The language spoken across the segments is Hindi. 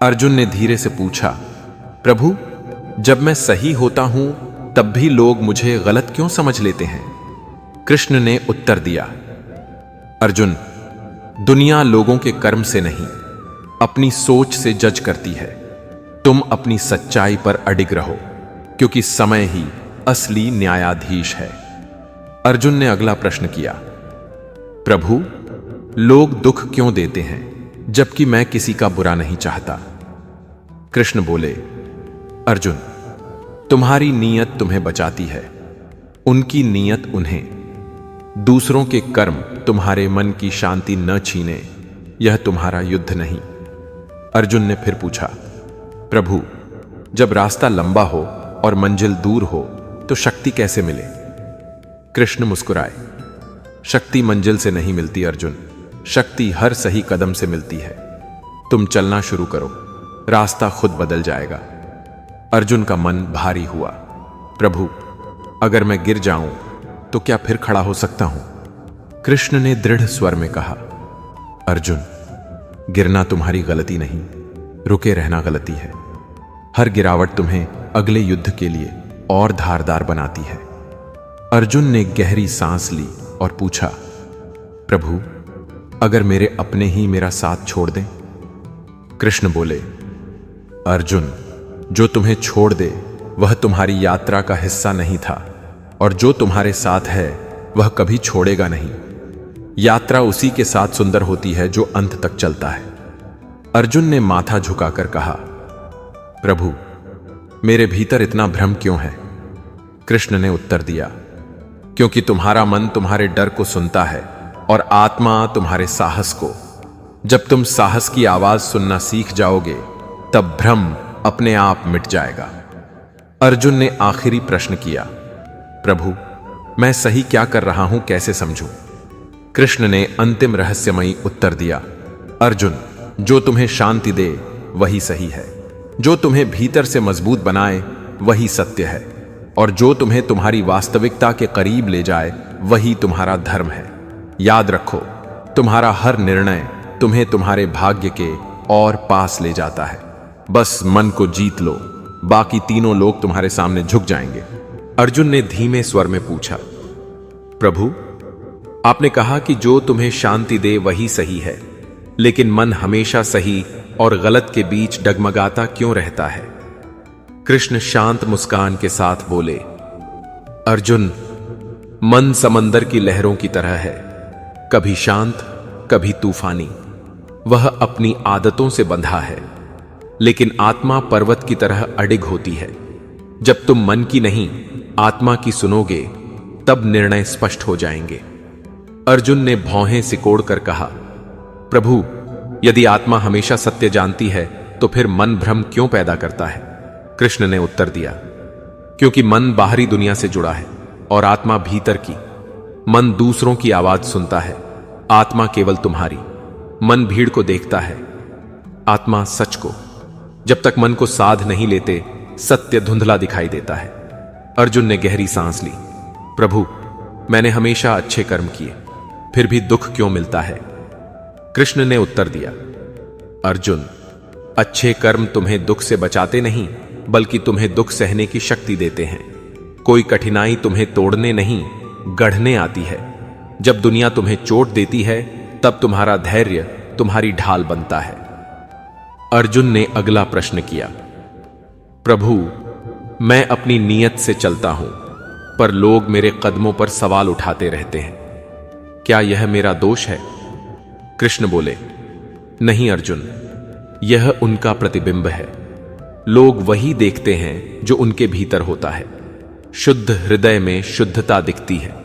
अर्जुन ने धीरे से पूछा, प्रभु, जब मैं सही होता हूं तब भी लोग मुझे गलत क्यों समझ लेते हैं? कृष्ण ने उत्तर दिया, अर्जुन, दुनिया लोगों के कर्म से नहीं, अपनी सोच से जज करती है। तुम अपनी सच्चाई पर अडिग रहो, क्योंकि समय ही असली न्यायाधीश है। अर्जुन ने अगला प्रश्न किया, प्रभु, लोग दुख क्यों देते हैं जबकि मैं किसी का बुरा नहीं चाहता? कृष्ण बोले, अर्जुन, तुम्हारी नीयत तुम्हें बचाती है, उनकी नीयत उन्हें। दूसरों के कर्म तुम्हारे मन की शांति न छीने, यह तुम्हारा युद्ध नहीं। अर्जुन ने फिर पूछा, प्रभु, जब रास्ता लंबा हो और मंजिल दूर हो तो शक्ति कैसे मिले? कृष्ण मुस्कुराए, शक्ति मंजिल से नहीं मिलती अर्जुन, शक्ति हर सही कदम से मिलती है। तुम चलना शुरू करो, रास्ता खुद बदल जाएगा। अर्जुन का मन भारी हुआ। प्रभु, अगर मैं गिर जाऊं तो क्या फिर खड़ा हो सकता हूं? कृष्ण ने दृढ़ स्वर में कहा, अर्जुन, गिरना तुम्हारी गलती नहीं, रुके रहना गलती है। हर गिरावट तुम्हें अगले युद्ध के लिए और धारदार बनाती है। अर्जुन ने गहरी सांस ली और पूछा, प्रभु, अगर मेरे अपने ही मेरा साथ छोड़ दें? कृष्ण बोले, अर्जुन, जो तुम्हें छोड़ दे वह तुम्हारी यात्रा का हिस्सा नहीं था, और जो तुम्हारे साथ है वह कभी छोड़ेगा नहीं। यात्रा उसी के साथ सुंदर होती है जो अंत तक चलता है। अर्जुन ने माथा झुकाकर कहा, प्रभु, मेरे भीतर इतना भ्रम क्यों है? कृष्ण ने उत्तर दिया, क्योंकि तुम्हारा मन तुम्हारे डर को सुनता है और आत्मा तुम्हारे साहस को। जब तुम साहस की आवाज सुनना सीख जाओगे तब भ्रम अपने आप मिट जाएगा। अर्जुन ने आखिरी प्रश्न किया, प्रभु, मैं सही क्या कर रहा हूं, कैसे समझूं? कृष्ण ने अंतिम रहस्यमयी उत्तर दिया, अर्जुन, जो तुम्हें शांति दे वही सही है, जो तुम्हें भीतर से मजबूत बनाए वही सत्य है, और जो तुम्हें तुम्हारी वास्तविकता के करीब ले जाए वही तुम्हारा धर्म है। याद रखो, तुम्हारा हर निर्णय तुम्हें तुम्हारे भाग्य के और पास ले जाता है। बस मन को जीत लो, बाकी तीनों लोग तुम्हारे सामने झुक जाएंगे। अर्जुन ने धीमे स्वर में पूछा, प्रभु, आपने कहा कि जो तुम्हें शांति दे वही सही है, लेकिन मन हमेशा सही और गलत के बीच डगमगाता क्यों रहता है? कृष्ण शांत मुस्कान के साथ बोले, अर्जुन, मन समंदर की लहरों की तरह है, कभी शांत कभी तूफानी। वह अपनी आदतों से बंधा है, लेकिन आत्मा पर्वत की तरह अडिग होती है। जब तुम मन की नहीं आत्मा की सुनोगे तब निर्णय स्पष्ट हो जाएंगे। अर्जुन ने भौहें सिकोड़कर कहा, प्रभु, यदि आत्मा हमेशा सत्य जानती है तो फिर मन भ्रम क्यों पैदा करता है? कृष्ण ने उत्तर दिया, क्योंकि मन बाहरी दुनिया से जुड़ा है और आत्मा भीतर की। मन दूसरों की आवाज सुनता है, आत्मा केवल तुम्हारी। मन भीड़ को देखता है, आत्मा सच को। जब तक मन को साध नहीं लेते सत्य धुंधला दिखाई देता है। अर्जुन ने गहरी सांस ली, प्रभु, मैंने हमेशा अच्छे कर्म किए, फिर भी दुख क्यों मिलता है? कृष्ण ने उत्तर दिया, अर्जुन, अच्छे कर्म तुम्हें दुख से बचाते नहीं, बल्कि तुम्हें दुख सहने की शक्ति देते हैं। कोई कठिनाई तुम्हें तोड़ने नहीं, गढ़ने आती है। जब दुनिया तुम्हें चोट देती है तब तुम्हारा धैर्य तुम्हारी ढाल बनता है। अर्जुन ने अगला प्रश्न किया, प्रभु, मैं अपनी नीयत से चलता हूं, पर लोग मेरे कदमों पर सवाल उठाते रहते हैं, क्या यह मेरा दोष है? कृष्ण बोले, नहीं अर्जुन, यह उनका प्रतिबिंब है। लोग वही देखते हैं जो उनके भीतर होता है। शुद्ध हृदय में शुद्धता दिखती है,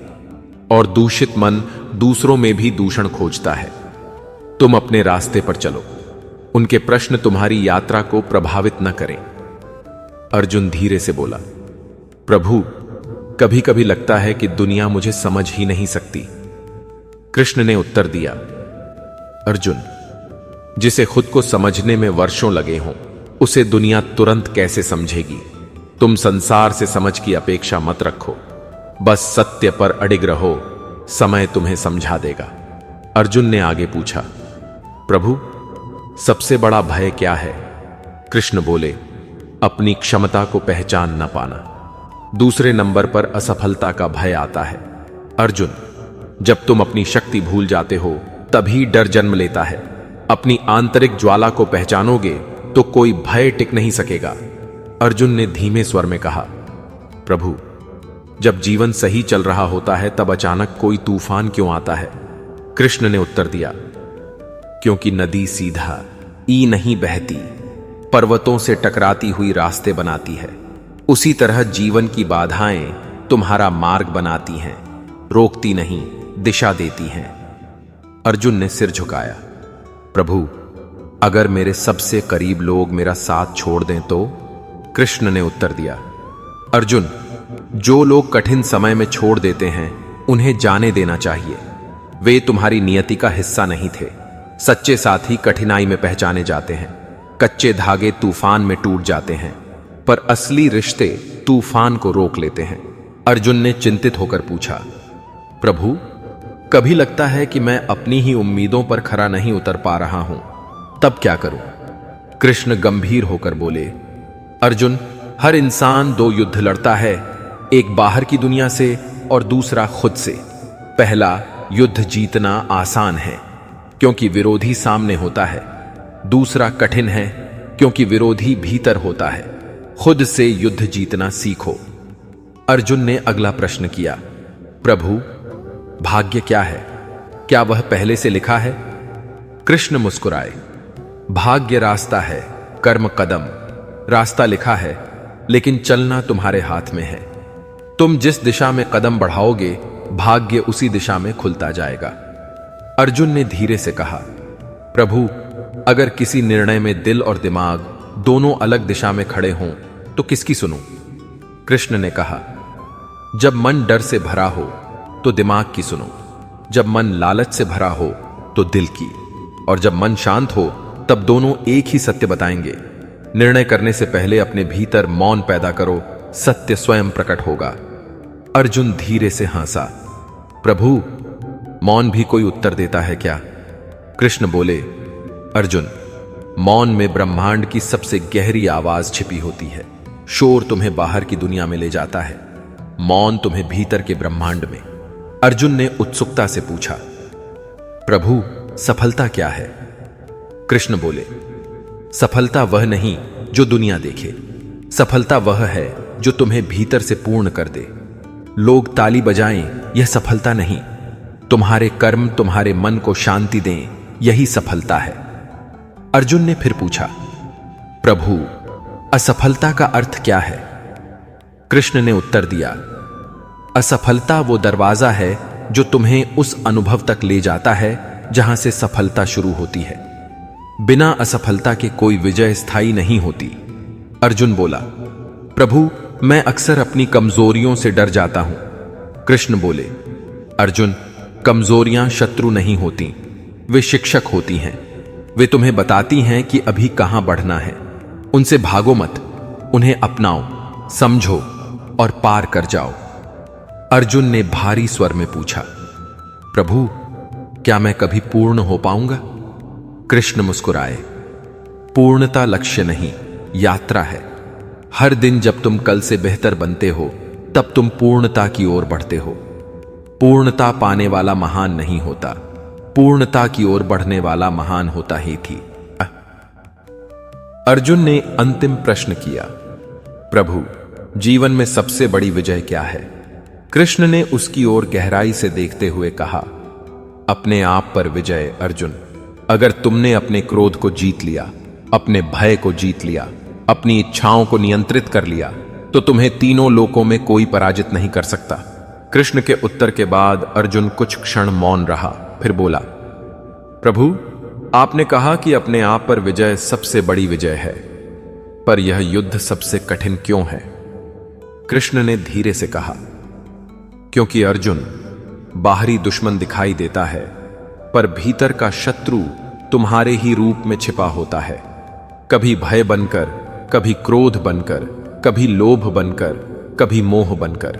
और दूषित मन दूसरों में भी दूषण खोजता है। तुम अपने रास्ते पर चलो, उनके प्रश्न तुम्हारी यात्रा को प्रभावित न करें। अर्जुन धीरे से बोला, प्रभु, कभी कभी लगता है कि दुनिया मुझे समझ ही नहीं सकती। कृष्ण ने उत्तर दिया, अर्जुन, जिसे खुद को समझने में वर्षों लगे हों, उसे दुनिया तुरंत कैसे समझेगी? तुम संसार से समझ की अपेक्षा मत रखो, बस सत्य पर अडिग रहो, समय तुम्हें समझा देगा। अर्जुन ने आगे पूछा, प्रभु, सबसे बड़ा भय क्या है? कृष्ण बोले, अपनी क्षमता को पहचान न पाना। दूसरे नंबर पर असफलता का भय आता है। अर्जुन, जब तुम अपनी शक्ति भूल जाते हो तभी डर जन्म लेता है। अपनी आंतरिक ज्वाला को पहचानोगे तो कोई भय टिक नहीं सकेगा। अर्जुन ने धीमे स्वर में कहा, प्रभु, जब जीवन सही चल रहा होता है तब अचानक कोई तूफान क्यों आता है? कृष्ण ने उत्तर दिया, क्योंकि नदी सीधा ई नहीं बहती, पर्वतों से टकराती हुई रास्ते बनाती है। उसी तरह जीवन की बाधाएं तुम्हारा मार्ग बनाती हैं, रोकती नहीं, दिशा देती हैं। अर्जुन ने सिर झुकाया, प्रभु, अगर मेरे सबसे करीब लोग मेरा साथ छोड़ दें तो? कृष्ण ने उत्तर दिया, अर्जुन, जो लोग कठिन समय में छोड़ देते हैं उन्हें जाने देना चाहिए। वे तुम्हारी नियति का हिस्सा नहीं थे। सच्चे साथी कठिनाई में पहचाने जाते हैं, कच्चे धागे तूफान में टूट जाते हैं, पर असली रिश्ते तूफान को रोक लेते हैं। अर्जुन ने चिंतित होकर पूछा, प्रभु, कभी लगता है कि मैं अपनी ही उम्मीदों पर खरा नहीं उतर पा रहा हूं, तब क्या करूं? कृष्ण गंभीर होकर बोले, अर्जुन, हर इंसान दो युद्ध लड़ता है, एक बाहर की दुनिया से और दूसरा खुद से। पहला युद्ध जीतना आसान है क्योंकि विरोधी सामने होता है, दूसरा कठिन है क्योंकि विरोधी भीतर होता है। खुद से युद्ध जीतना सीखो। अर्जुन ने अगला प्रश्न किया, प्रभु, भाग्य क्या है? क्या वह पहले से लिखा है? कृष्ण मुस्कुराए, भाग्य रास्ता है, कर्म कदम। रास्ता लिखा है लेकिन चलना तुम्हारे हाथ में है। तुम जिस दिशा में कदम बढ़ाओगे भाग्य उसी दिशा में खुलता जाएगा। अर्जुन ने धीरे से कहा, प्रभु, अगर किसी निर्णय में दिल और दिमाग दोनों अलग दिशा में खड़े हों तो किसकी सुनूं? कृष्ण ने कहा, जब मन डर से भरा हो तो दिमाग की सुनो, जब मन लालच से भरा हो तो दिल की, और जब मन शांत हो तब दोनों एक ही सत्य बताएंगे। निर्णय करने से पहले अपने भीतर मौन पैदा करो, सत्य स्वयं प्रकट होगा। अर्जुन धीरे से हंसा, प्रभु, मौन भी कोई उत्तर देता है क्या? कृष्ण बोले, अर्जुन, मौन में ब्रह्मांड की सबसे गहरी आवाज छिपी होती है। शोर तुम्हें बाहर की दुनिया में ले जाता है, मौन तुम्हें भीतर के ब्रह्मांड में। अर्जुन ने उत्सुकता से पूछा, प्रभु, सफलता क्या है? कृष्ण बोले, सफलता वह नहीं जो दुनिया देखे, सफलता वह है जो तुम्हें भीतर से पूर्ण कर दे। लोग ताली बजाएं, यह सफलता नहीं। तुम्हारे कर्म तुम्हारे मन को शांति दें, यही सफलता है। अर्जुन ने फिर पूछा, प्रभु, असफलता का अर्थ क्या है? कृष्ण ने उत्तर दिया, असफलता वो दरवाजा है जो तुम्हें उस अनुभव तक ले जाता है जहां से सफलता शुरू होती है। बिना असफलता के कोई विजय स्थायी नहीं होती। अर्जुन बोला, प्रभु, मैं अक्सर अपनी कमजोरियों से डर जाता हूं। कृष्ण बोले, अर्जुन, कमजोरियां शत्रु नहीं होती, वे शिक्षक होती हैं। वे तुम्हें बताती हैं कि अभी कहां बढ़ना है। उनसे भागो मत, उन्हें अपनाओ, समझो और पार कर जाओ। अर्जुन ने भारी स्वर में पूछा, प्रभु, क्या मैं कभी पूर्ण हो पाऊंगा? कृष्ण मुस्कुराए, पूर्णता लक्ष्य नहीं, यात्रा है। हर दिन जब तुम कल से बेहतर बनते हो तब तुम पूर्णता की ओर बढ़ते हो। पूर्णता पाने वाला महान नहीं होता, पूर्णता की ओर बढ़ने वाला महान होता ही थी। अर्जुन ने अंतिम प्रश्न किया, प्रभु, जीवन में सबसे बड़ी विजय क्या है? कृष्ण ने उसकी ओर गहराई से देखते हुए कहा, अपने आप पर विजय। अर्जुन, अगर तुमने अपने क्रोध को जीत लिया, अपने भय को जीत लिया, अपनी इच्छाओं को नियंत्रित कर लिया, तो तुम्हें तीनों लोकों में कोई पराजित नहीं कर सकता। कृष्ण के उत्तर के बाद अर्जुन कुछ क्षण मौन रहा, फिर बोला, प्रभु, आपने कहा कि अपने आप पर विजय सबसे बड़ी विजय है, पर यह युद्ध सबसे कठिन क्यों है? कृष्ण ने धीरे से कहा, क्योंकि अर्जुन, बाहरी दुश्मन दिखाई देता है पर भीतर का शत्रु तुम्हारे ही रूप में छिपा होता है। कभी भय बनकर, कभी क्रोध बनकर, कभी लोभ बनकर, कभी मोह बनकर।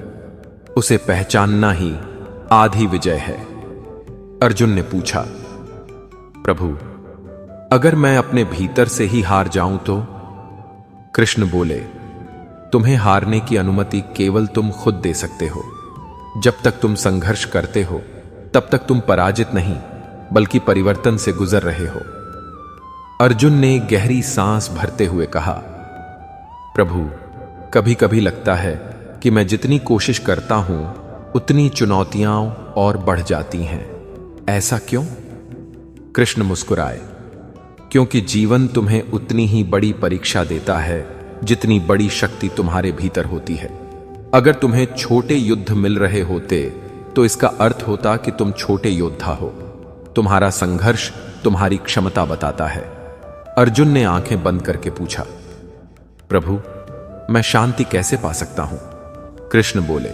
उसे पहचानना ही आधी विजय है। अर्जुन ने पूछा, प्रभु, अगर मैं अपने भीतर से ही हार जाऊं तो? कृष्ण बोले, तुम्हें हारने की अनुमति केवल तुम खुद दे सकते हो। जब तक तुम संघर्ष करते हो तब तक तुम पराजित नहीं बल्कि परिवर्तन से गुजर रहे हो। अर्जुन ने गहरी सांस भरते हुए कहा, प्रभु, कभी कभी लगता है कि मैं जितनी कोशिश करता हूं उतनी चुनौतियां और बढ़ जाती हैं। ऐसा क्यों? कृष्ण मुस्कुराए, क्योंकि जीवन तुम्हें उतनी ही बड़ी परीक्षा देता है जितनी बड़ी शक्ति तुम्हारे भीतर होती है। अगर तुम्हें छोटे युद्ध मिल रहे होते तो इसका अर्थ होता कि तुम छोटे योद्धा हो। तुम्हारा संघर्ष तुम्हारी क्षमता बताता है। अर्जुन ने आंखें बंद करके पूछा, प्रभु, मैं शांति कैसे पा सकता हूं? कृष्ण बोले,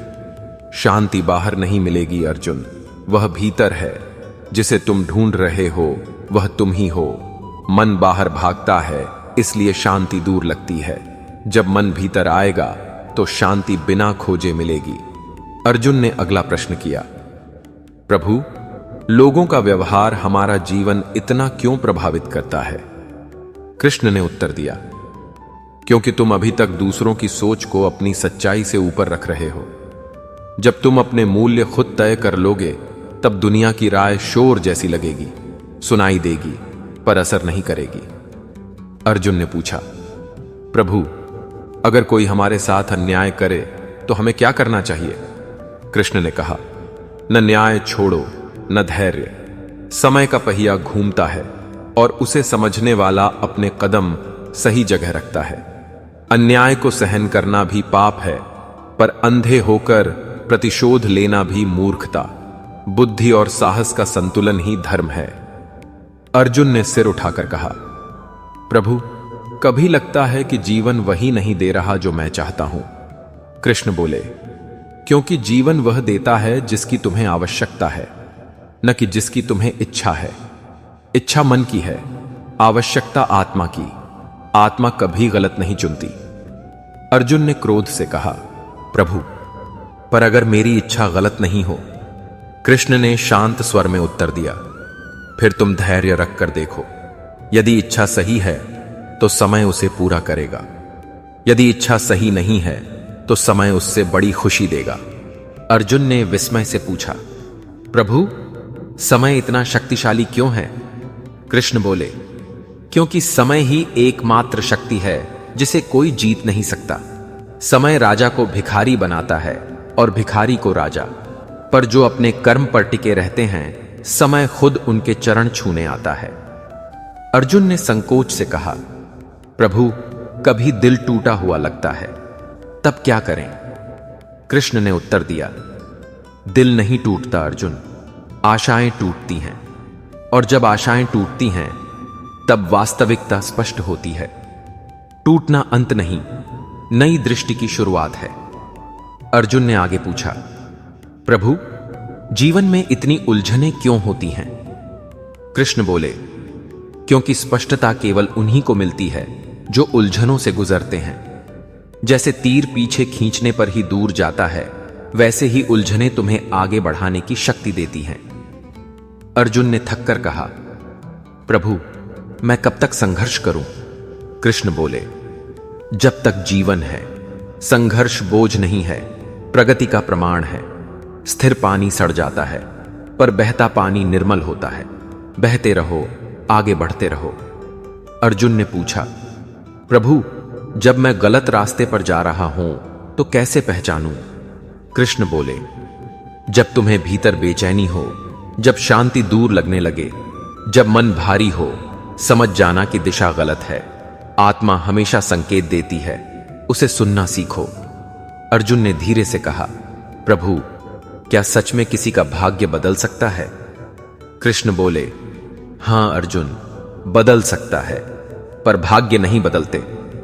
शांति बाहर नहीं मिलेगी अर्जुन, वह भीतर है। जिसे तुम ढूंढ रहे हो वह तुम ही हो। मन बाहर भागता है इसलिए शांति दूर लगती है। जब मन भीतर आएगा तो शांति बिना खोजे मिलेगी। अर्जुन ने अगला प्रश्न किया, प्रभु, लोगों का व्यवहार हमारा जीवन इतना क्यों प्रभावित करता है? कृष्ण ने उत्तर दिया, क्योंकि तुम अभी तक दूसरों की सोच को अपनी सच्चाई से ऊपर रख रहे हो। जब तुम अपने मूल्य खुद तय कर लोगे तब दुनिया की राय शोर जैसी लगेगी, सुनाई देगी पर असर नहीं करेगी। अर्जुन ने पूछा, प्रभु, अगर कोई हमारे साथ अन्याय करे तो हमें क्या करना चाहिए? कृष्ण ने कहा, न न्याय छोड़ो न धैर्य। समय का पहिया घूमता है और उसे समझने वाला अपने कदम सही जगह रखता है। अन्याय को सहन करना भी पाप है, पर अंधे होकर प्रतिशोध लेना भी मूर्खता। बुद्धि और साहस का संतुलन ही धर्म है। अर्जुन ने सिर उठाकर कहा, प्रभु, कभी लगता है कि जीवन वही नहीं दे रहा जो मैं चाहता हूं। कृष्ण बोले, क्योंकि जीवन वह देता है जिसकी तुम्हें आवश्यकता है, न कि जिसकी तुम्हें इच्छा है। इच्छा मन की है, आवश्यकता आत्मा की। आत्मा कभी गलत नहीं चुनती। अर्जुन ने क्रोध से कहा, प्रभु, पर अगर मेरी इच्छा गलत नहीं हो? कृष्ण ने शांत स्वर में उत्तर दिया, फिर तुम धैर्य रखकर देखो। यदि इच्छा सही है तो समय उसे पूरा करेगा। यदि इच्छा सही नहीं है तो समय उससे बड़ी खुशी देगा। अर्जुन ने विस्मय से पूछा, प्रभु, समय इतना शक्तिशाली क्यों है? कृष्ण बोले, क्योंकि समय ही एकमात्र शक्ति है जिसे कोई जीत नहीं सकता। समय राजा को भिखारी बनाता है और भिखारी को राजा, पर जो अपने कर्म पर टिके रहते हैं समय खुद उनके चरण छूने आता है। अर्जुन ने संकोच से कहा, प्रभु, कभी दिल टूटा हुआ लगता है, तब क्या करें? कृष्ण ने उत्तर दिया, दिल नहीं टूटता अर्जुन, आशाएं टूटती हैं। और जब आशाएं टूटती हैं तब वास्तविकता स्पष्ट होती है। टूटना अंत नहीं, नई दृष्टि की शुरुआत है। अर्जुन ने आगे पूछा, प्रभु, जीवन में इतनी उलझनें क्यों होती हैं? कृष्ण बोले, क्योंकि स्पष्टता केवल उन्हीं को मिलती है जो उलझनों से गुजरते हैं। जैसे तीर पीछे खींचने पर ही दूर जाता है, वैसे ही उलझनें तुम्हें आगे बढ़ाने की शक्ति देती हैं। अर्जुन ने थककर कहा, प्रभु, मैं कब तक संघर्ष करूं? कृष्ण बोले, जब तक जीवन है। संघर्ष बोझ नहीं है, प्रगति का प्रमाण है। स्थिर पानी सड़ जाता है पर बहता पानी निर्मल होता है। बहते रहो, आगे बढ़ते रहो। अर्जुन ने पूछा, प्रभु, जब मैं गलत रास्ते पर जा रहा हूं तो कैसे पहचानूं? कृष्ण बोले, जब तुम्हें भीतर बेचैनी हो, जब शांति दूर लगने लगे, जब मन भारी हो, समझ जाना कि दिशा गलत है। आत्मा हमेशा संकेत देती है, उसे सुनना सीखो। अर्जुन ने धीरे से कहा, प्रभु, क्या सच में किसी का भाग्य बदल सकता है? कृष्ण बोले, हां अर्जुन, बदल सकता है, पर भाग्य नहीं बदलते।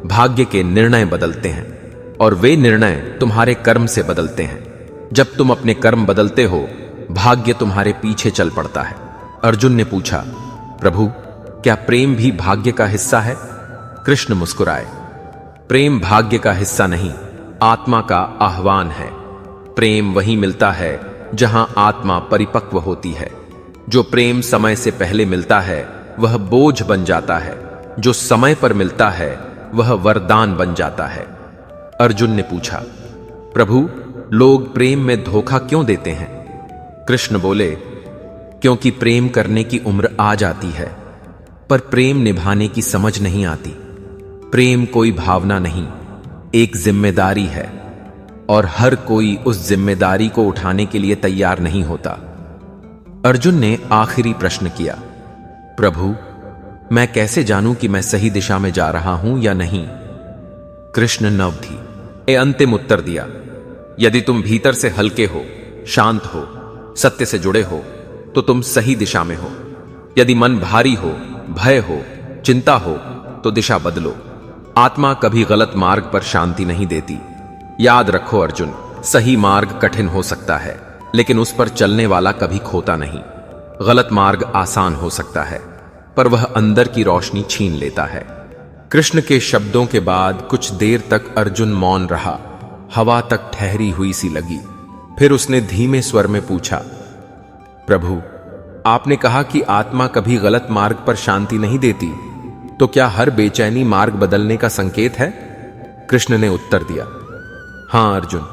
भाग्य के निर्णय बदलते हैं, और वे निर्णय तुम्हारे कर्म से बदलते हैं। जब तुम अपने कर्म बदलते हो, भाग्य तुम्हारे पीछे चल पड़ता है। अर्जुन ने पूछा, प्रभु, क्या प्रेम भी भाग्य का हिस्सा है? कृष्ण मुस्कुराए, प्रेम भाग्य का हिस्सा नहीं, आत्मा का आह्वान है। प्रेम वहीं मिलता है जहां आत्मा परिपक्व होती है। जो प्रेम समय से पहले मिलता है वह बोझ बन जाता है, जो समय पर मिलता है वह वरदान बन जाता है। अर्जुन ने पूछा, प्रभु, लोग प्रेम में धोखा क्यों देते हैं? कृष्ण बोले, क्योंकि प्रेम करने की उम्र आ जाती है, पर प्रेम निभाने की समझ नहीं आती। प्रेम कोई भावना नहीं, एक जिम्मेदारी है, और हर कोई उस जिम्मेदारी को उठाने के लिए तैयार नहीं होता। अर्जुन ने आखिरी प्रश्न किया, प्रभु, मैं कैसे जानूं कि मैं सही दिशा में जा रहा हूं या नहीं? कृष्ण नवधि अंतिम उत्तर दिया, यदि तुम भीतर से हल्के हो, शांत हो, सत्य से जुड़े हो, तो तुम सही दिशा में हो। यदि मन भारी हो, भय हो, चिंता हो, तो दिशा बदलो। आत्मा कभी गलत मार्ग पर शांति नहीं देती। याद रखो अर्जुन, सही मार्ग कठिन हो सकता है, लेकिन उस पर चलने वाला कभी खोता नहीं। गलत मार्ग आसान हो सकता है, पर वह अंदर की रोशनी छीन लेता है। कृष्ण के शब्दों के बाद कुछ देर तक अर्जुन मौन रहा। हवा तक ठहरी हुई सी लगी। फिर उसने धीमे स्वर में पूछा, प्रभु, आपने कहा कि आत्मा कभी गलत मार्ग पर शांति नहीं देती, तो क्या हर बेचैनी मार्ग बदलने का संकेत है? कृष्ण ने उत्तर दिया, हां अर्जुन,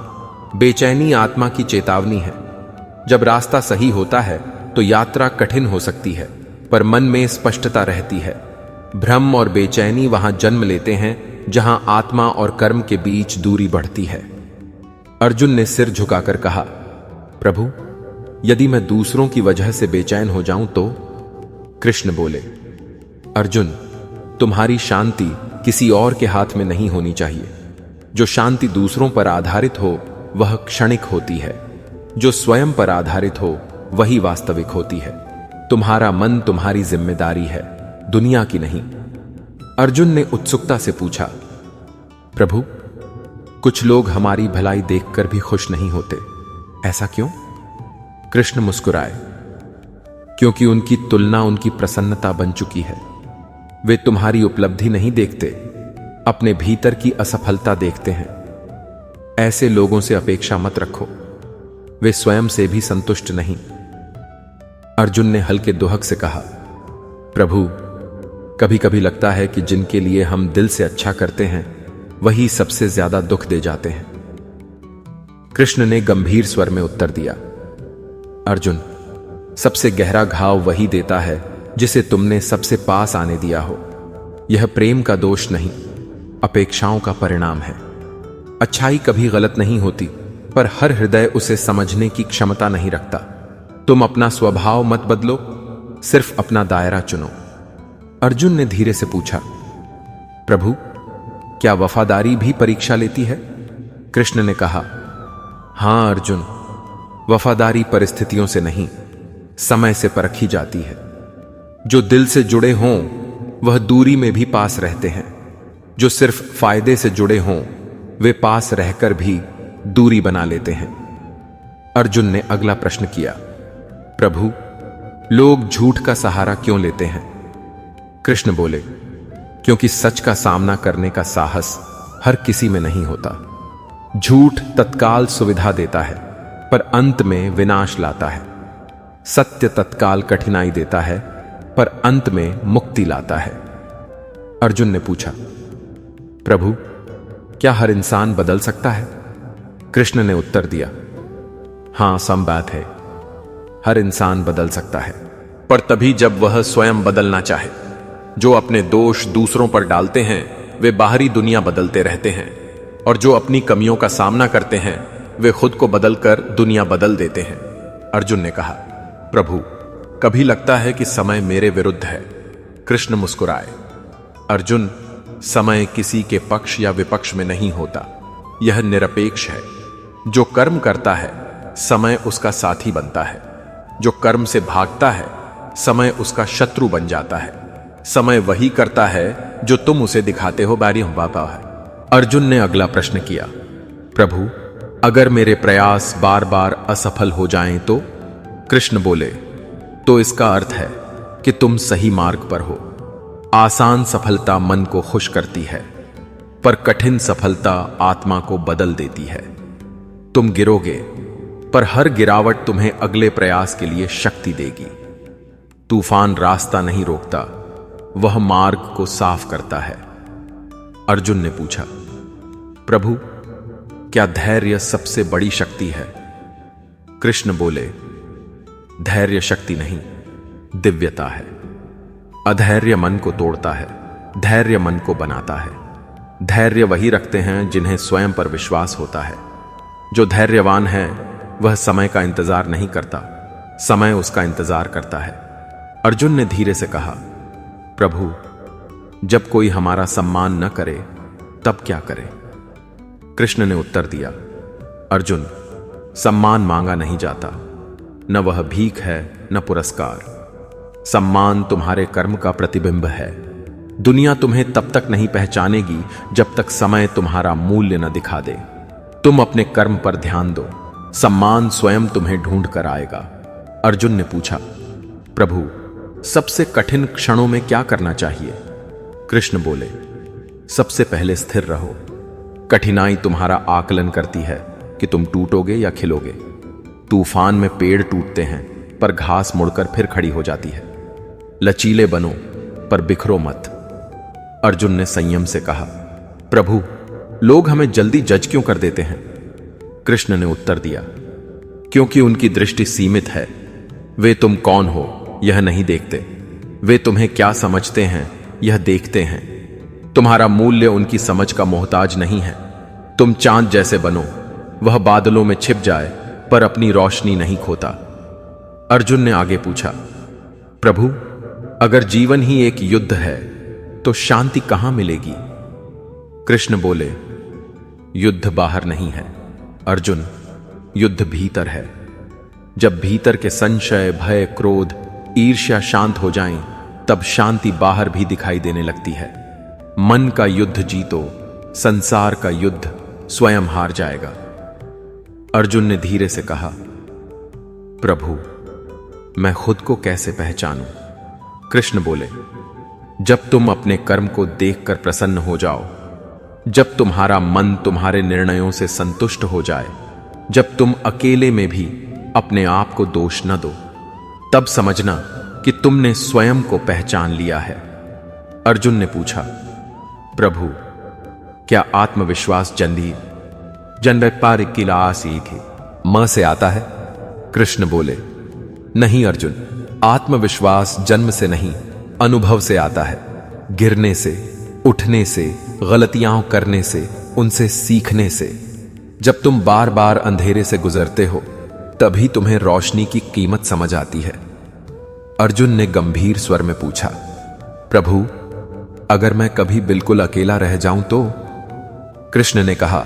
बेचैनी आत्मा की चेतावनी है। जब रास्ता सही होता है तो यात्रा कठिन हो सकती है, पर मन में स्पष्टता रहती है। भ्रम और बेचैनी वहां जन्म लेते हैं जहां आत्मा और कर्म के बीच दूरी बढ़ती है। अर्जुन ने सिर झुकाकर कहा, प्रभु, यदि मैं दूसरों की वजह से बेचैन हो जाऊं तो? कृष्ण बोले, अर्जुन, तुम्हारी शांति किसी और के हाथ में नहीं होनी चाहिए। जो शांति दूसरों पर आधारित हो वह क्षणिक होती है, जो स्वयं पर आधारित हो वही वास्तविक होती है। तुम्हारा मन तुम्हारी जिम्मेदारी है, दुनिया की नहीं। अर्जुन ने उत्सुकता से पूछा, प्रभु, कुछ लोग हमारी भलाई देखकर भी खुश नहीं होते, ऐसा क्यों? कृष्ण मुस्कुराए, क्योंकि उनकी तुलना उनकी प्रसन्नता बन चुकी है। वे तुम्हारी उपलब्धि नहीं देखते, अपने भीतर की असफलता देखते हैं। ऐसे लोगों से अपेक्षा मत रखो, वे स्वयं से भी संतुष्ट नहीं। अर्जुन ने हल्के दुहक से कहा, प्रभु, कभी कभी लगता है कि जिनके लिए हम दिल से अच्छा करते हैं वही सबसे ज्यादा दुख दे जाते हैं। कृष्ण ने गंभीर स्वर में उत्तर दिया, अर्जुन, सबसे गहरा घाव वही देता है जिसे तुमने सबसे पास आने दिया हो। यह प्रेम का दोष नहीं, अपेक्षाओं का परिणाम है। अच्छाई कभी गलत नहीं होती, पर हर हृदय उसे समझने की क्षमता नहीं रखता। तुम अपना स्वभाव मत बदलो, सिर्फ अपना दायरा चुनो। अर्जुन ने धीरे से पूछा, प्रभु, क्या वफादारी भी परीक्षा लेती है? कृष्ण ने कहा, हां अर्जुन, वफादारी परिस्थितियों से नहीं, समय से परखी जाती है। जो दिल से जुड़े हों वह दूरी में भी पास रहते हैं। जो सिर्फ फायदे से जुड़े हों वे पास रहकर भी दूरी बना लेते हैं। अर्जुन ने अगला प्रश्न किया, प्रभु, लोग झूठ का सहारा क्यों लेते हैं? कृष्ण बोले, क्योंकि सच का सामना करने का साहस हर किसी में नहीं होता। झूठ तत्काल सुविधा देता है, पर अंत में विनाश लाता है। सत्य तत्काल कठिनाई देता है, पर अंत में मुक्ति लाता है। अर्जुन ने पूछा, प्रभु, क्या हर इंसान बदल सकता है? कृष्ण ने उत्तर दिया, हां, सम बात है, हर इंसान बदल सकता है, पर तभी जब वह स्वयं बदलना चाहे। जो अपने दोष दूसरों पर डालते हैं वे बाहरी दुनिया बदलते रहते हैं, और जो अपनी कमियों का सामना करते हैं वे खुद को बदलकर दुनिया बदल देते हैं। अर्जुन ने कहा, प्रभु, कभी लगता है कि समय मेरे विरुद्ध है। कृष्ण मुस्कुराए, अर्जुन, समय किसी के पक्ष या विपक्ष में नहीं होता, यह निरपेक्ष है। जो कर्म करता है समय उसका साथी बनता है, जो कर्म से भागता है समय उसका शत्रु बन जाता है। समय वही करता है जो तुम उसे दिखाते हो। बारी बाबा है। अर्जुन ने अगला प्रश्न किया, प्रभु, अगर मेरे प्रयास बार बार असफल हो जाएं तो? कृष्ण बोले, तो इसका अर्थ है कि तुम सही मार्ग पर हो। आसान सफलता मन को खुश करती है, पर कठिन सफलता आत्मा को बदल देती है। तुम गिरोगे, पर हर गिरावट तुम्हें अगले प्रयास के लिए शक्ति देगी। तूफान रास्ता नहीं रोकता, वह मार्ग को साफ करता है। अर्जुन ने पूछा, प्रभु क्या धैर्य सबसे बड़ी शक्ति है? कृष्ण बोले, धैर्य शक्ति नहीं, दिव्यता है। अधैर्य मन को तोड़ता है, धैर्य मन को बनाता है। धैर्य वही रखते हैं जिन्हें स्वयं पर विश्वास होता है। जो धैर्यवान है वह समय का इंतजार नहीं करता, समय उसका इंतजार करता है। अर्जुन ने धीरे से कहा, प्रभु जब कोई हमारा सम्मान न करे तब क्या करें? कृष्ण ने उत्तर दिया, अर्जुन सम्मान मांगा नहीं जाता, न वह भीख है न पुरस्कार। सम्मान तुम्हारे कर्म का प्रतिबिंब है। दुनिया तुम्हें तब तक नहीं पहचानेगी जब तक समय तुम्हारा मूल्य न दिखा दे। तुम अपने कर्म पर ध्यान दो, सम्मान स्वयं तुम्हें ढूंढ कर आएगा। अर्जुन ने पूछा, प्रभु सबसे कठिन क्षणों में क्या करना चाहिए? कृष्ण बोले, सबसे पहले स्थिर रहो। कठिनाई तुम्हारा आकलन करती है कि तुम टूटोगे या खिलोगे। तूफान में पेड़ टूटते हैं पर घास मुड़कर फिर खड़ी हो जाती है। लचीले बनो पर बिखरो मत। अर्जुन ने संयम से कहा, प्रभु लोग हमें जल्दी जज क्यों कर देते हैं? कृष्ण ने उत्तर दिया, क्योंकि उनकी दृष्टि सीमित है। वे तुम कौन हो यह नहीं देखते, वे तुम्हें क्या समझते हैं यह देखते हैं। तुम्हारा मूल्य उनकी समझ का मोहताज नहीं है। तुम चांद जैसे बनो, वह बादलों में छिप जाए पर अपनी रोशनी नहीं खोता। अर्जुन ने आगे पूछा, प्रभु अगर जीवन ही एक युद्ध है तो शांति कहां मिलेगी? कृष्ण बोले, युद्ध बाहर नहीं है अर्जुन, युद्ध भीतर है। जब भीतर के संशय, भय, क्रोध, ईर्ष्या शांत हो जाएं, तब शांति बाहर भी दिखाई देने लगती है। मन का युद्ध जीतो, संसार का युद्ध स्वयं हार जाएगा। अर्जुन ने धीरे से कहा, प्रभु मैं खुद को कैसे पहचानूं? कृष्ण बोले, जब तुम अपने कर्म को देखकर प्रसन्न हो जाओ, जब तुम्हारा मन तुम्हारे निर्णयों से संतुष्ट हो जाए, जब तुम अकेले में भी अपने आप को दोष न दो, तब समझना कि तुमने स्वयं को पहचान लिया है। अर्जुन ने पूछा, प्रभु क्या आत्मविश्वास जन्म पर किला सीखे म से आता है? कृष्ण बोले, नहीं अर्जुन, आत्मविश्वास जन्म से नहीं अनुभव से आता है। गिरने से, उठने से, गलतियां करने से, उनसे सीखने से। जब तुम बार बार अंधेरे से गुजरते हो तभी तुम्हें रोशनी की कीमत समझ आती है। अर्जुन ने गंभीर स्वर में पूछा, प्रभु अगर मैं कभी बिल्कुल अकेला रह जाऊं तो? कृष्ण ने कहा,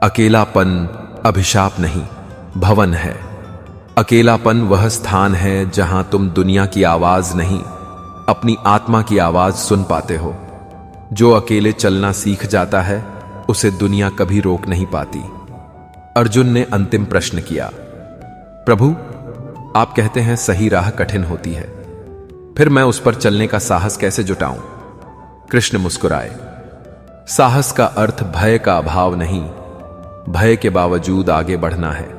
अकेलापन अभिशाप नहीं, भवन है। अकेलापन वह स्थान है जहां तुम दुनिया की आवाज नहीं, अपनी आत्मा की आवाज सुन पाते हो। जो अकेले चलना सीख जाता है उसे दुनिया कभी रोक नहीं पाती। अर्जुन ने अंतिम प्रश्न किया, प्रभु आप कहते हैं सही राह कठिन होती है, फिर मैं उस पर चलने का साहस कैसे जुटाऊं? कृष्ण मुस्कुराए, साहस का अर्थ भय का अभाव नहीं, भय के बावजूद आगे बढ़ना है।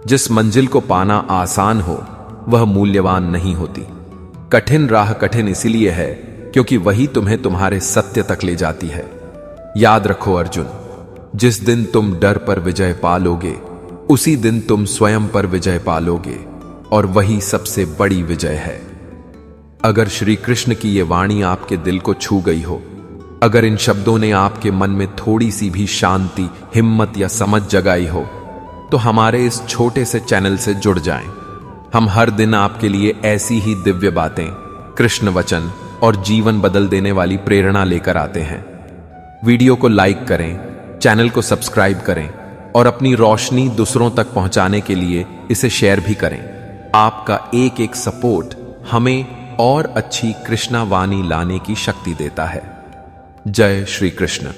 जिस मंजिल को पाना आसान हो वह मूल्यवान नहीं होती। कठिन राह कठिन इसीलिए है क्योंकि वही तुम्हें तुम्हारे सत्य तक ले जाती है। याद रखो अर्जुन, जिस दिन तुम डर पर विजय पालोगे उसी दिन तुम स्वयं पर विजय पालोगे, और वही सबसे बड़ी विजय है। अगर श्री कृष्ण की ये वाणी आपके दिल को छू गई हो, अगर इन शब्दों ने आपके मन में थोड़ी सी भी शांति, हिम्मत या समझ जगाई हो, तो हमारे इस छोटे से चैनल से जुड़ जाएं। हम हर दिन आपके लिए ऐसी ही दिव्य बातें, कृष्ण वचन और जीवन बदल देने वाली प्रेरणा लेकर आते हैं। वीडियो को लाइक करें, चैनल को सब्सक्राइब करें और अपनी रोशनी दूसरों तक पहुंचाने के लिए इसे शेयर भी करें। आपका एक एक सपोर्ट हमें और अच्छी कृष्णा वाणी लाने की शक्ति देता है। जय श्री कृष्ण।